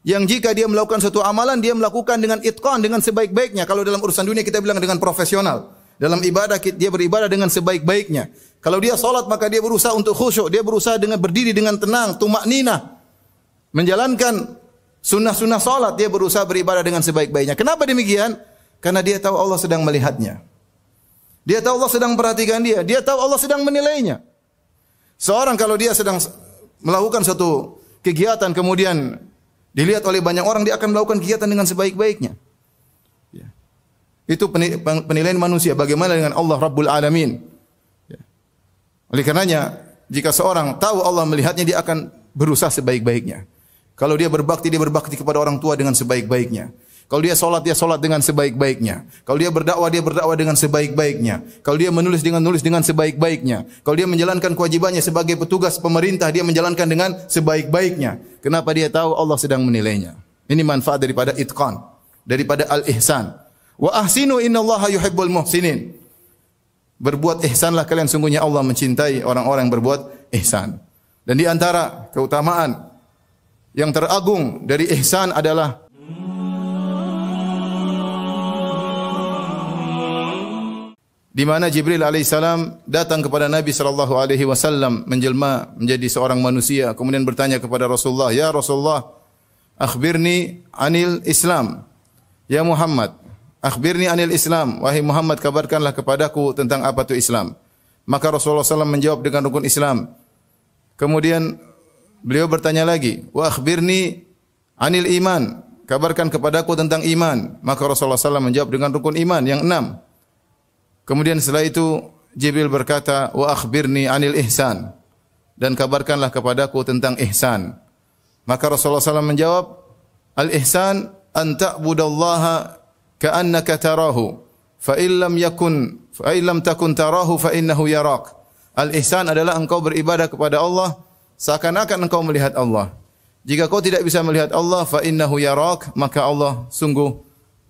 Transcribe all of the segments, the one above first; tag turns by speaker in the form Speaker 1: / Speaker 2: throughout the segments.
Speaker 1: yang jika dia melakukan suatu amalan, dia melakukan dengan itqan, dengan sebaik-baiknya. Kalau dalam urusan dunia kita bilang dengan profesional. Dalam ibadah dia beribadah dengan sebaik-baiknya. Kalau dia salat maka dia berusaha untuk khusyuk, dia berusaha dengan berdiri dengan tenang, tumakninah. Menjalankan sunnah-sunnah salat, dia berusaha beribadah dengan sebaik-baiknya. Kenapa demikian? Karena dia tahu Allah sedang melihatnya. Dia tahu Allah sedang perhatikan dia, dia tahu Allah sedang menilainya. Seorang kalau dia sedang melakukan suatu kegiatan kemudian dilihat oleh banyak orang, dia akan melakukan kegiatan dengan sebaik-baiknya. Ya. Itu penilaian manusia. Bagaimana dengan Allah Rabbul Alamin? Ya. Oleh karenanya, jika seorang tahu Allah melihatnya, dia akan berusaha sebaik-baiknya. Kalau dia berbakti kepada orang tua dengan sebaik-baiknya. Kalau dia solat dengan sebaik-baiknya. Kalau dia berdakwah dengan sebaik-baiknya. Kalau dia menulis dengan sebaik-baiknya. Kalau dia menjalankan kewajibannya sebagai petugas pemerintah, dia menjalankan dengan sebaik-baiknya. Kenapa? Dia tahu Allah sedang menilainya. Ini manfaat daripada itqan, daripada al-ihsan. Wa ahsinu innallaha yuhibbul muhsinin. Berbuat ihsanlah kalian, sungguhnya Allah mencintai orang-orang yang berbuat ihsan. Dan di antara keutamaan yang teragung dari ihsan adalah di mana Jibril alaihissalam datang kepada Nabi sallallahu alaihi wasallam menjelma menjadi seorang manusia, kemudian bertanya kepada Rasulullah, "Ya Rasulullah, akhbirni anil Islam." Ya Muhammad, akhbirni anil Islam. Wahai Muhammad, kabarkanlah kepadaku tentang apa itu Islam. Maka Rasulullah SAW menjawab dengan rukun Islam. Kemudian beliau bertanya lagi, "Wa akhbirni anil iman." Kabarkan kepadaku tentang iman. Maka Rasulullah SAW menjawab dengan rukun iman yang 6. Kemudian setelah itu Jibril berkata, "Wa akhbirni anil ihsan." Dan kabarkanlah kepadaku tentang ihsan. Maka Rasulullah SAW menjawab, "Al-ihsan an ta'budallaha ka'annaka tarahu, fa illam takun tarahu fa innahu yarak." Al-ihsan adalah engkau beribadah kepada Allah seakan-akan engkau melihat Allah. Jika kau tidak bisa melihat Allah, fa innahu yarak, maka Allah sungguh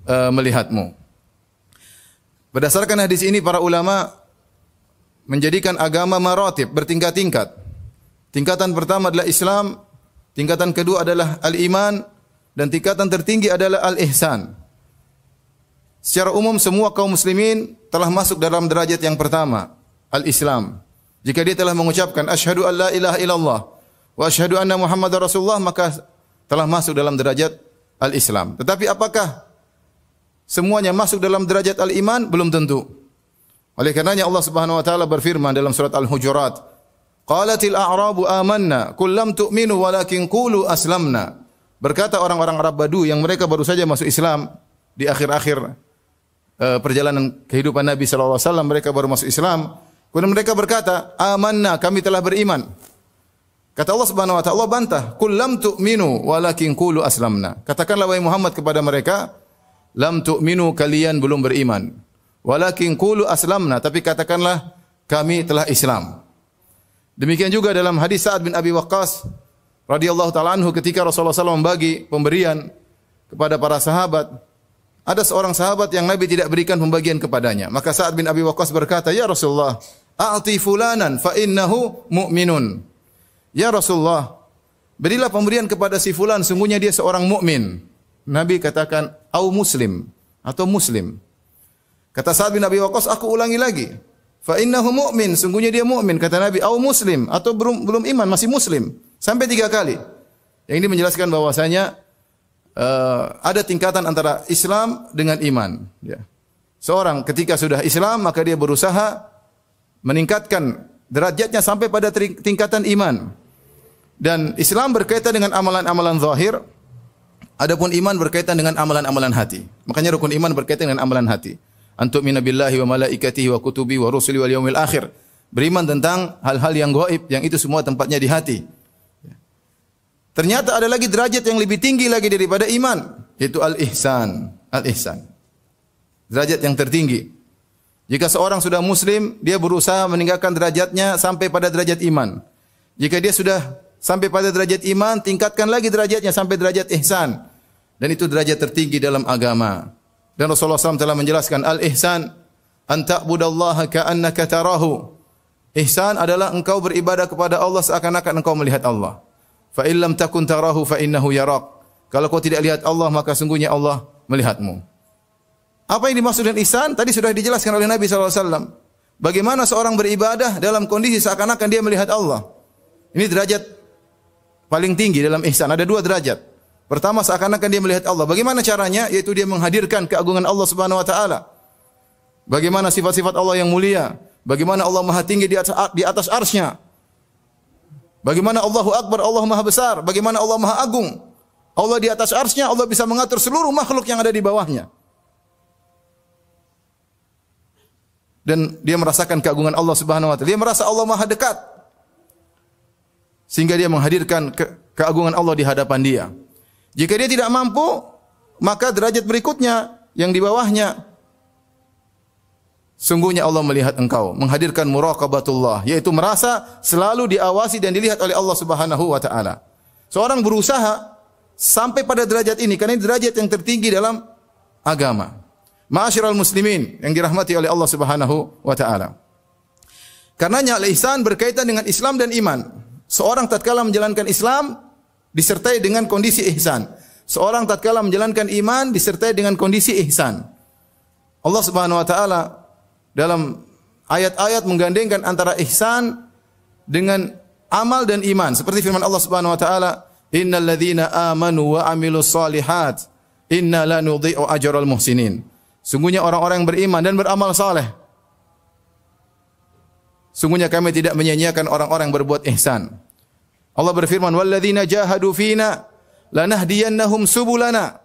Speaker 1: melihatmu. Berdasarkan hadis ini, para ulama menjadikan agama maratib, bertingkat-tingkat. Tingkatan pertama adalah Islam, tingkatan kedua adalah al-iman, dan tingkatan tertinggi adalah al-ihsan. Secara umum semua kaum muslimin telah masuk dalam derajat yang pertama, al-Islam. Jika dia telah mengucapkan asyhadu an la ilaha illallah wa asyhadu anna Muhammadar Rasulullah, maka telah masuk dalam derajat al-Islam. Tetapi apakah semuanya masuk dalam derajat al-iman? Belum tentu. Oleh karenanya Allah Subhanahu wa taala berfirman dalam surat Al-Hujurat, "Qalatil a'rabu amanna, qul lam tu'minu walakin qulu aslamna." Berkata orang-orang Arab Badu yang mereka baru saja masuk Islam di akhir-akhir perjalanan kehidupan Nabi sallallahu alaihi wasallam, mereka baru masuk Islam. Kemudian mereka berkata, "Amanna, kami telah beriman." Kata Allah Subhanahu wa taala, Allah bantah, "Qul lam tu'minu walakin qulu aslamna." Katakanlah wahai Muhammad kepada mereka, lam tu'minu, kalian belum beriman. Walakin qulu aslamna, tapi katakanlah kami telah Islam. Demikian juga dalam hadis Sa'ad bin Abi Waqqas radhiyallahu taala anhu, ketika Rasulullah SAW membagi pemberian kepada para sahabat, ada seorang sahabat yang Nabi tidak berikan pembagian kepadanya. Maka Sa'ad bin Abi Waqqas berkata, "Ya Rasulullah, a'ti fulanan fa innahu mu'minun." Ya Rasulullah, berilah pemberian kepada si fulan, sungguhnya dia seorang mukmin. Nabi katakan, "Au muslim," atau muslim. Kata Sa'ad bin Abi Waqqas, "Aku ulangi lagi. Fa innahu mu'min," sungguhnya dia mukmin. Kata Nabi, "Au muslim," atau belum iman, masih muslim. Sampai 3 kali. Yang ini menjelaskan bahwasanya ada tingkatan antara Islam dengan iman. Ya. Seorang ketika sudah Islam, maka dia berusaha meningkatkan derajatnya sampai pada tingkatan iman. Dan Islam berkaitan dengan amalan-amalan zahir, adapun iman berkaitan dengan amalan-amalan hati. Makanya rukun iman berkaitan dengan amalan hati. Antu'mina billahi wa malaikatihi wa kutubi wa rusuli wal yaumil akhir. Beriman tentang hal-hal yang gaib, yang itu semua tempatnya di hati. Ternyata ada lagi derajat yang lebih tinggi lagi daripada iman, yaitu al-ihsan. Al-ihsan, derajat yang tertinggi. Jika seorang sudah muslim, dia berusaha meninggalkan derajatnya sampai pada derajat iman. Jika dia sudah sampai pada derajat iman, tingkatkan lagi derajatnya sampai derajat ihsan. Dan itu derajat tertinggi dalam agama. Dan Rasulullah SAW telah menjelaskan, al-ihsan an ta'budallaha ka'annaka tarahu. Ihsan adalah engkau beribadah kepada Allah seakan-akan engkau melihat Allah. Fa illam takun tarahu fa innahu yarak. Kalau kau tidak lihat Allah, maka sungguhnya Allah melihatmu. Apa yang dimaksud dengan ihsan? Tadi sudah dijelaskan oleh Nabi SAW. Bagaimana seorang beribadah dalam kondisi seakan-akan dia melihat Allah. Ini derajat paling tinggi dalam ihsan. Ada 2 derajat. Pertama, seakan-akan dia melihat Allah. Bagaimana caranya? Yaitu dia menghadirkan keagungan Allah Subhanahu wa taala. Bagaimana sifat-sifat Allah yang mulia? Bagaimana Allah Maha tinggi di atas arsy-Nya? Bagaimana Allahu Akbar, Allah Maha besar? Bagaimana Allah Maha agung? Allah di atas arsy-Nya, Allah bisa mengatur seluruh makhluk yang ada di bawahnya. Dan dia merasakan keagungan Allah Subhanahu wa taala. Dia merasa Allah Maha dekat. Sehingga dia menghadirkan keagungan Allah di hadapan dia. Jika dia tidak mampu, maka derajat berikutnya yang di bawahnya, sungguhnya Allah melihat engkau, menghadirkan muraqabatullah, yaitu merasa selalu diawasi dan dilihat oleh Allah Subhanahu wa taala. Seorang berusaha sampai pada derajat ini karena ini derajat yang tertinggi dalam agama. Ma'asyiral muslimin yang dirahmati oleh Allah Subhanahu wa taala. Karenanya al-ihsan berkaitan dengan Islam dan iman. Seorang tatkala menjalankan Islam disertai dengan kondisi ihsan. Seorang tatkala menjalankan iman disertai dengan kondisi ihsan. Allah Subhanahu wa taala dalam ayat-ayat menggandengkan antara ihsan dengan amal dan iman. Seperti firman Allah Subhanahu wa taala, "Innal ladzina amanu wa 'amilus shalihat, inna la nudhi'u ajral muhsinin." Sungguhnya orang-orang yang beriman dan beramal saleh, sungguhnya kami tidak menyia-nyiakan orang-orang yang berbuat ihsan. Allah berfirman, "Walladzina jahadu fina lanahdiyannahum subulana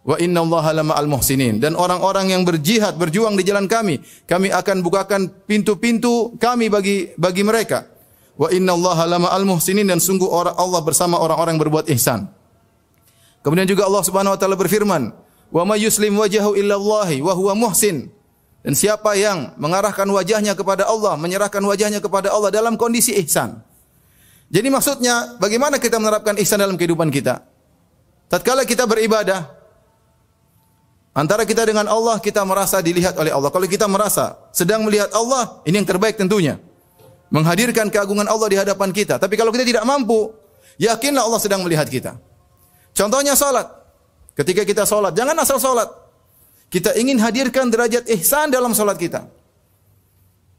Speaker 1: wa innallaha lama'al muhsinin." Dan orang-orang yang berjihad, berjuang di jalan kami akan bukakan pintu-pintu kami bagi mereka. Wa innallaha lama'al muhsinin, dan sungguh Allah bersama orang-orang yang berbuat ihsan. Kemudian juga Allah Subhanahu wa taala berfirman, "Wa may yuslim wajhahu illallahi wa huwa muhsin." Dan siapa yang mengarahkan wajahnya kepada Allah, menyerahkan wajahnya kepada Allah dalam kondisi ihsan. Jadi maksudnya, bagaimana kita menerapkan ihsan dalam kehidupan kita? Tatkala kita beribadah, antara kita dengan Allah, kita merasa dilihat oleh Allah. Kalau kita merasa sedang melihat Allah, ini yang terbaik tentunya. Menghadirkan keagungan Allah di hadapan kita. Tapi kalau kita tidak mampu, yakinlah Allah sedang melihat kita. Contohnya salat. Ketika kita salat, jangan asal salat. Kita ingin hadirkan derajat ihsan dalam salat kita.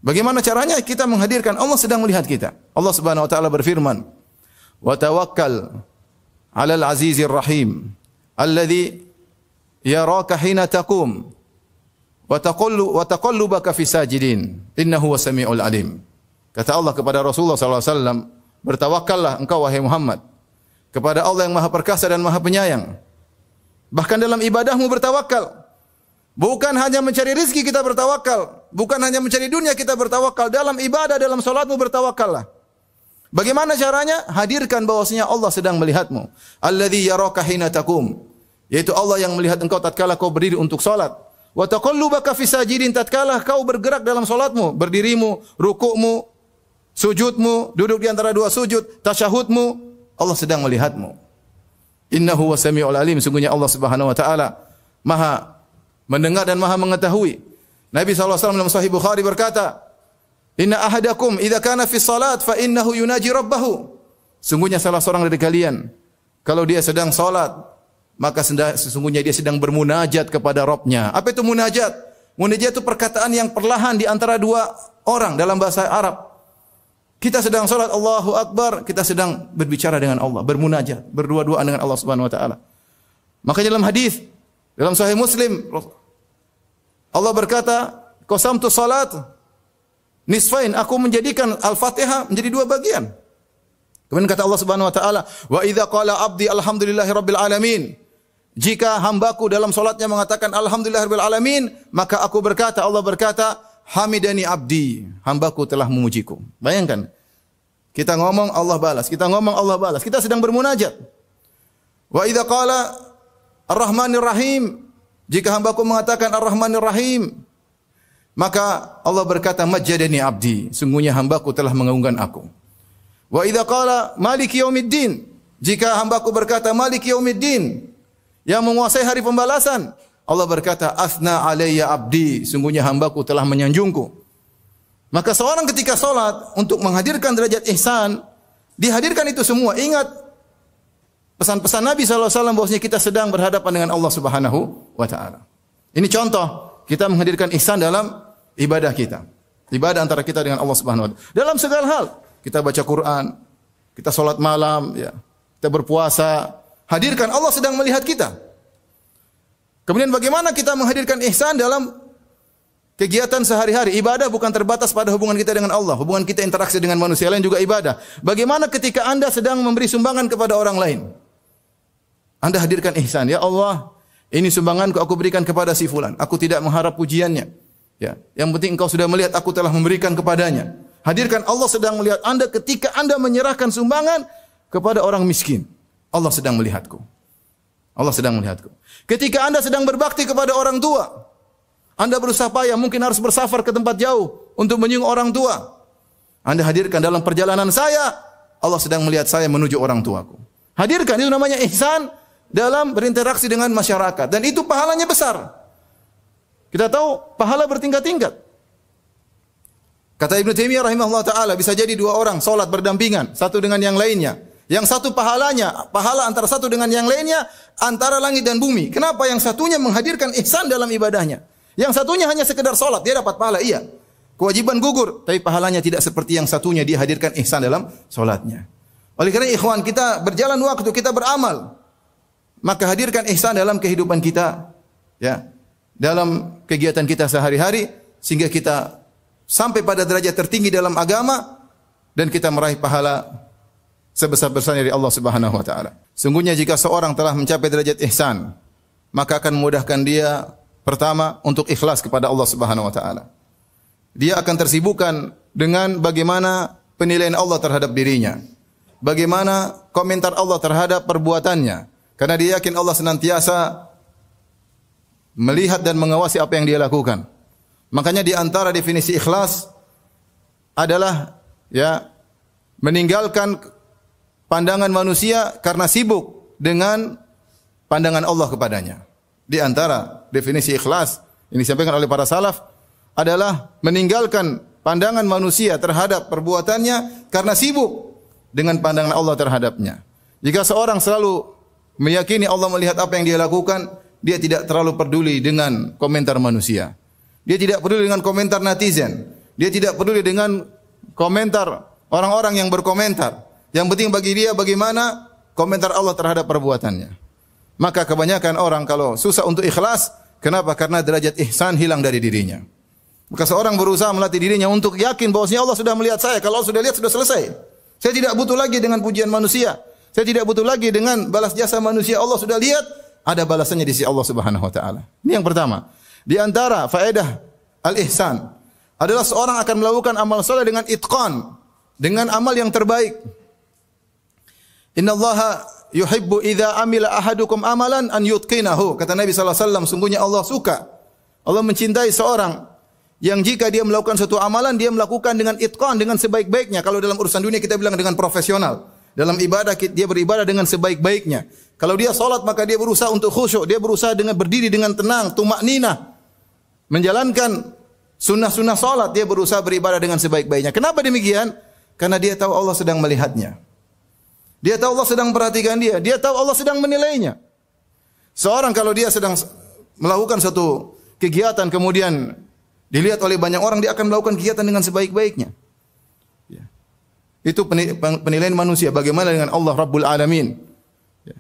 Speaker 1: Bagaimana caranya? Kita menghadirkan Allah sedang melihat kita. Allah Subhanahu wa taala berfirman, "Wa tawakkal 'alal 'azizir rahim alladzi yaraka hina taqum wa taqallubaka fi sajidin innahu wasami'ul alim." Kata Allah kepada Rasulullah sallallahu alaihi wasallam, "Bertawakkallah engkau wahai Muhammad kepada Allah yang Maha Perkasa dan Maha Penyayang." Bahkan dalam ibadahmu bertawakal. Bukan hanya mencari rezeki kita bertawakal. Bukan hanya mencari dunia kita bertawakal. Dalam ibadah, dalam salatmu bertawakallah. Bagaimana caranya? Hadirkan bahwasanya Allah sedang melihatmu. Alladzi yaraka hina taqum. Yaitu Allah yang melihat engkau tatkala kau berdiri untuk salat. Wa taqallubaka fi sajidin, tatkala kau bergerak dalam salatmu, berdirimu, rukukmu, sujudmu, duduk di antara dua sujud, tasyahudmu, Allah sedang melihatmu. Innahu wasami'ul alim, sungguhnya Allah Subhanahu wa taala Maha mendengar dan Maha mengetahui. Nabi SAW dalam Sahih Bukhari berkata, "Inna ahadakum idza kana fi salat fa innahu yunaji rabbahu." Sungguhnya salah seorang dari kalian kalau dia sedang salat, maka sesungguhnya dia sedang bermunajat kepada Rabb-Nya. Apa itu munajat? Munajat itu perkataan yang perlahan di antara dua orang dalam bahasa Arab. Kita sedang salat, Allahu Akbar, kita sedang berbicara dengan Allah, bermunajat, berdua-duaan dengan Allah Subhanahu wa taala. Makanya dalam hadis dalam Sahih Muslim Allah berkata, "Qasamtu salat nisfain," aku menjadikan Al-Fatihah menjadi dua bagian. Kemudian kata Allah Subhanahu wa taala, "Wa idza qala 'abdi alhamdulillahirabbil alamin." Jika hambaku dalam salatnya mengatakan alhamdulillahirabbil alamin, maka aku berkata, Allah berkata, "Hamidani 'abdi," hambaku telah memujiku. Bayangkan, kita ngomong Allah balas, kita ngomong Allah balas, kita sedang bermunajat. Wa idza qala Ar-Rahmanir Rahim, jika hambaku mengatakan Ar-Rahmanir Rahim, maka Allah berkata, "Majjadani 'abdi," sungguhnya hambaku telah mengagungkan aku. Wa idza qala Maliki Yaumiddin, jika hambaku berkata Maliki Yaumiddin, yang menguasai hari pembalasan, Allah berkata, "Athna alayya 'abdi," sungguhnya hambaku telah menyanjungku. Maka seorang ketika salat untuk menghadirkan derajat ihsan, dihadirkan itu semua. Ingat, pesan-pesan Nabi SAW bahwasanya kita sedang berhadapan dengan Allah Subhanahu wa taala. Ini contoh kita menghadirkan ihsan dalam ibadah kita. Ibadah antara kita dengan Allah Subhanahu wa taala. Dalam segala hal, kita baca Quran, kita salat malam, ya. Kita berpuasa, hadirkan Allah sedang melihat kita. Kemudian bagaimana kita menghadirkan ihsan dalam kegiatan sehari-hari? Ibadah bukan terbatas pada hubungan kita dengan Allah, hubungan kita interaksi dengan manusia lain juga ibadah. Bagaimana ketika Anda sedang memberi sumbangan kepada orang lain? Anda hadirkan ihsan, ya Allah, ini sumbanganku aku berikan kepada si fulan. Aku tidak mengharap pujiannya. Ya, yang penting engkau sudah melihat aku telah memberikan kepadanya. Hadirkan Allah sedang melihat Anda ketika Anda menyerahkan sumbangan kepada orang miskin. Allah sedang melihatku. Allah sedang melihatku. Ketika Anda sedang berbakti kepada orang tua, Anda berusaha payah, mungkin harus bersafar ke tempat jauh untuk menyinggung orang tua. Anda hadirkan dalam perjalanan saya, Allah sedang melihat saya menuju orang tuaku. Hadirkan, itu namanya ihsan dalam berinteraksi dengan masyarakat. Dan itu pahalanya besar. Kita tahu pahala bertingkat-tingkat. Kata Ibnu Taimiyah rahimahullah ta'ala, bisa jadi dua orang salat berdampingan, satu dengan yang lainnya. Yang satu pahalanya, pahala antara satu dengan yang lainnya, antara langit dan bumi. Kenapa? Yang satunya menghadirkan ihsan dalam ibadahnya. Yang satunya hanya sekedar salat, dia dapat pahala, iya. Kewajiban gugur, tapi pahalanya tidak seperti yang satunya, dia hadirkan ihsan dalam salatnya. Oleh karena ikhwan, kita berjalan waktu, kita beramal. Maka hadirkan ihsan dalam kehidupan kita, ya, dalam kegiatan kita sehari-hari, sehingga kita sampai pada derajat tertinggi dalam agama dan kita meraih pahala sebesar-besarnya dari Allah Subhanahu wa taala. Sungguhnya jika seorang telah mencapai derajat ihsan, maka akan memudahkan dia pertama untuk ikhlas kepada Allah Subhanahu wa taala. Dia akan tersibukkan dengan bagaimana penilaian Allah terhadap dirinya. Bagaimana komentar Allah terhadap perbuatannya. Karena dia yakin Allah senantiasa melihat dan mengawasi apa yang dia lakukan. Makanya di antara definisi ikhlas adalah, ya, meninggalkan pandangan manusia karena sibuk dengan pandangan Allah kepadanya. Di antara definisi ikhlas yang disampaikan oleh para salaf adalah meninggalkan pandangan manusia terhadap perbuatannya karena sibuk dengan pandangan Allah terhadapnya. Jika seorang selalu meyakini Allah melihat apa yang dia lakukan, dia tidak terlalu peduli dengan komentar manusia. Dia tidak peduli dengan komentar netizen. Dia tidak peduli dengan komentar orang-orang yang berkomentar. Yang penting bagi dia bagaimana komentar Allah terhadap perbuatannya. Maka kebanyakan orang kalau susah untuk ikhlas, kenapa? Karena derajat ihsan hilang dari dirinya. Maka seorang berusaha melatih dirinya untuk yakin bahwasanya Allah sudah melihat saya. Kalau Allah sudah lihat, sudah selesai. Saya tidak butuh lagi dengan pujian manusia. Saya tidak butuh lagi dengan balas jasa manusia. Allah sudah lihat, ada balasannya di sisi Allah Subhanahu wa taala. Ini yang pertama. Di antara faedah al-ihsan adalah seorang akan melakukan amal saleh dengan itqan, dengan amal yang terbaik. Innallaha yuhibbu idza amila ahadukum amalan an yutqinahu. Kata Nabi sallallahu alaihi wasallam, sungguhnya Allah suka, Allah mencintai seorang yang jika dia melakukan suatu amalan, dia melakukan dengan itqan, dengan sebaik-baiknya. Kalau dalam urusan dunia kita bilang dengan profesional. Dalam ibadah dia beribadah dengan sebaik-baiknya. Kalau dia salat maka dia berusaha untuk khusyuk, dia berusaha dengan berdiri dengan tenang, tumakninah. Menjalankan sunnah-sunnah salat, dia berusaha beribadah dengan sebaik-baiknya. Kenapa demikian? Karena dia tahu Allah sedang melihatnya. Dia tahu Allah sedang perhatikan dia, dia tahu Allah sedang menilainya. Seorang kalau dia sedang melakukan suatu kegiatan kemudian dilihat oleh banyak orang, dia akan melakukan kegiatan dengan sebaik-baiknya. Itu penilaian manusia. Bagaimana dengan Allah Rabbul Alamin? Ya.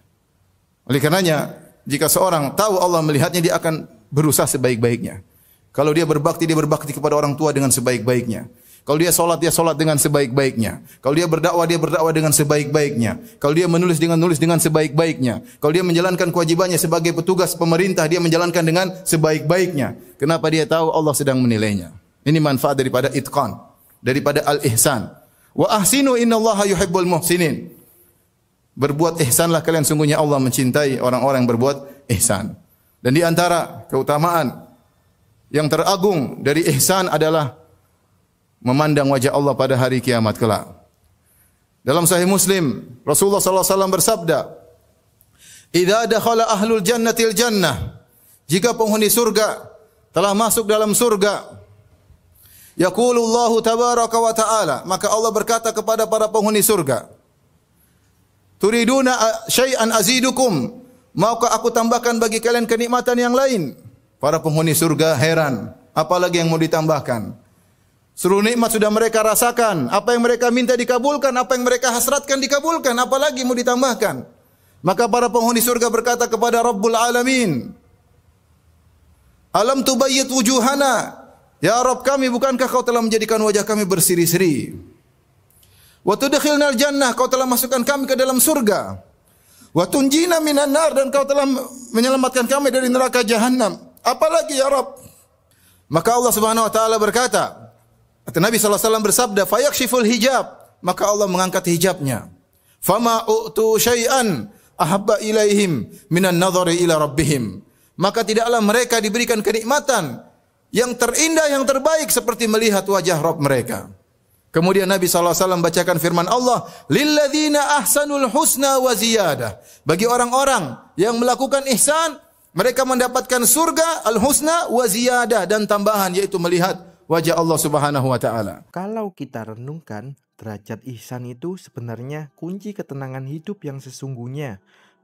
Speaker 1: Oleh karenanya, jika seorang tahu Allah melihatnya, dia akan berusaha sebaik-baiknya. Kalau dia berbakti kepada orang tua dengan sebaik-baiknya. Kalau dia solat dengan sebaik-baiknya. Kalau dia berdakwah dengan sebaik-baiknya. Kalau dia menulis dengan sebaik-baiknya. Kalau dia menjalankan kewajibannya sebagai petugas pemerintah, dia menjalankan dengan sebaik-baiknya. Kenapa? Dia tahu Allah sedang menilainya. Ini manfaat daripada itqan, daripada al-ihsan. Wa ahsinu innallaha yuhibbul muhsinin. Berbuat ihsanlah kalian, sungguhnya Allah mencintai orang-orang yang berbuat ihsan. Dan di antara keutamaan yang teragung dari ihsan adalah memandang wajah Allah pada hari kiamat kelak. Dalam Sahih Muslim, Rasulullah sallallahu alaihi wasallam bersabda, "Idza dakhala ahlul jannatil jannah." Jika penghuni surga telah masuk dalam surga, yaqulullahu tabaraka wa ta'ala, maka Allah berkata kepada para penghuni surga, Turiduna syai'an azidukum. Maukah aku tambahkan bagi kalian kenikmatan yang lain? Para penghuni surga heran. Apalagi yang mau ditambahkan? Seluruh nikmat sudah mereka rasakan. Apa yang mereka minta dikabulkan, apa yang mereka hasratkan dikabulkan, apalagi mau ditambahkan? Maka para penghuni surga berkata kepada Rabbul Alamin, Alam tubayyit wujuhana. Ya Rabb kami, bukankah kau telah menjadikan wajah kami berseri-seri? Wa tudkhilnal jannah, kau telah masukkan kami ke dalam surga. Wa tunjina minan nar, dan kau telah menyelamatkan kami dari neraka jahanam. Apalagi ya Rabb? Maka Allah Subhanahu wa taala berkata, Nabi sallallahu alaihi wasallam bersabda, "Fayakshiful hijab." Maka Allah mengangkat hijabnya. "Fama u'tu syai'an ahabba ilaihim minan nadhari ila rabbihim." Maka tidaklah mereka diberikan kenikmatan yang terindah, yang terbaik seperti melihat wajah Rabb mereka. Kemudian Nabi sallallahu alaihi wasallam bacakan firman Allah, "Lilladzina ahsanul husna wa ziyadah." Bagi orang-orang yang melakukan ihsan, mereka mendapatkan surga, al-husna wa ziyadah, dan tambahan yaitu melihat wajah Allah Subhanahu wa taala.
Speaker 2: Kalau kita renungkan, derajat ihsan itu sebenarnya kunci ketenangan hidup yang sesungguhnya.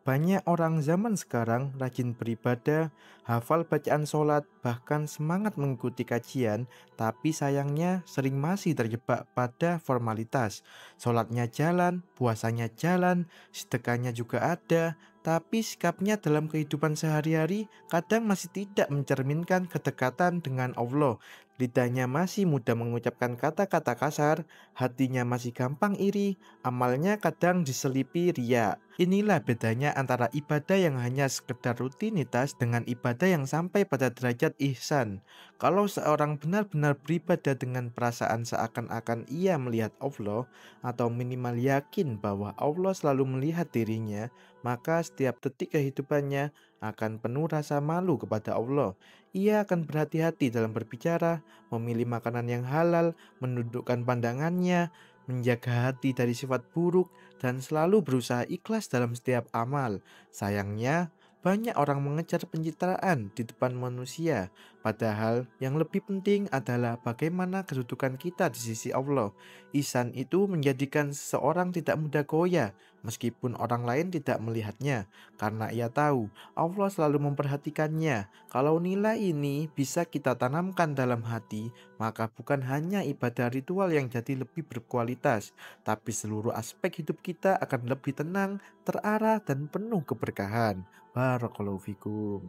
Speaker 2: Banyak orang zaman sekarang rajin beribadah, hafal bacaan sholat, bahkan semangat mengikuti kajian, tapi sayangnya sering masih terjebak pada formalitas. Sholatnya jalan, puasanya jalan, sedekahnya juga ada, tapi sikapnya dalam kehidupan sehari-hari kadang masih tidak mencerminkan kedekatan dengan Allah. Lidahnya masih mudah mengucapkan kata-kata kasar, hatinya masih gampang iri, amalnya kadang diselipi riya. Inilah bedanya antara ibadah yang hanya sekedar rutinitas dengan ibadah yang sampai pada derajat ihsan. Kalau seorang benar-benar beribadah dengan perasaan seakan-akan ia melihat Allah, atau minimal yakin bahwa Allah selalu melihat dirinya, maka setiap detik kehidupannya akan penuh rasa malu kepada Allah. Ia akan berhati-hati dalam berbicara, memilih makanan yang halal, menundukkan pandangannya, menjaga hati dari sifat buruk, dan selalu berusaha ikhlas dalam setiap amal. Sayangnya, banyak orang mengejar pencitraan di depan manusia, padahal yang lebih penting adalah bagaimana kedudukan kita di sisi Allah. Ihsan itu menjadikan seseorang tidak mudah goyah, meskipun orang lain tidak melihatnya, karena ia tahu Allah selalu memperhatikannya. Kalau nilai ini bisa kita tanamkan dalam hati, maka bukan hanya ibadah ritual yang jadi lebih berkualitas, tapi seluruh aspek hidup kita akan lebih tenang, terarah, dan penuh keberkahan. Barakallahu fikum.